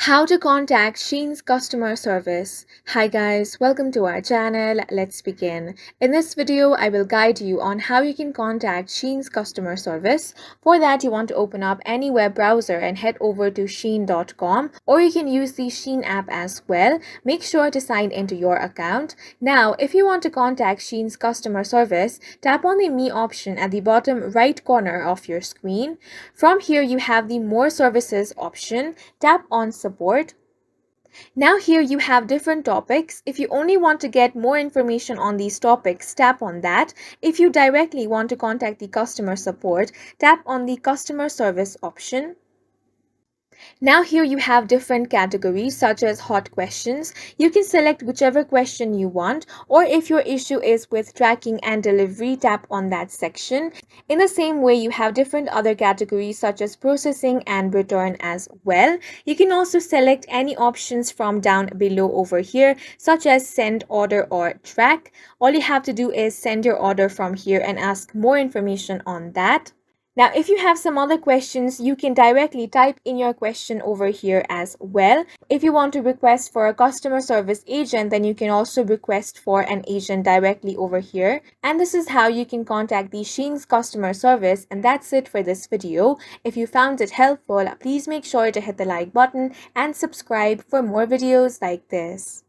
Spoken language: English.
How to contact Shein's customer service. Hi guys, welcome to our channel. Let's begin. In this video, I will guide you on how you can contact Shein's customer service. For that, you want to open up any web browser and head over to shein.com, or you can use the Shein app as well. Make sure to sign into your account. Now, if you want to contact Shein's customer service, tap on the Me option at the bottom right corner of your screen. From here, you have the More Services option. Tap on Support. Now here you have different topics. If you only want to get more information on these topics, tap on that. If you directly want to contact the customer support, tap on the customer service option. Now here you have different categories such as hot questions. You can select whichever question you want, or if your issue is with tracking and delivery, tap on that section. In the same way, you have different other categories such as processing and return as well. You can also select any options from down below over here, such as send, order, or track. All you have to do is send your order from here and ask more information on that. Now, if you have some other questions, you can directly type in your question over here as well. If you want to request for a customer service agent, then you can also request for an agent directly over here. And this is how you can contact the Shein's customer service. And that's it for this video. If you found it helpful, please make sure to hit the like button and subscribe for more videos like this.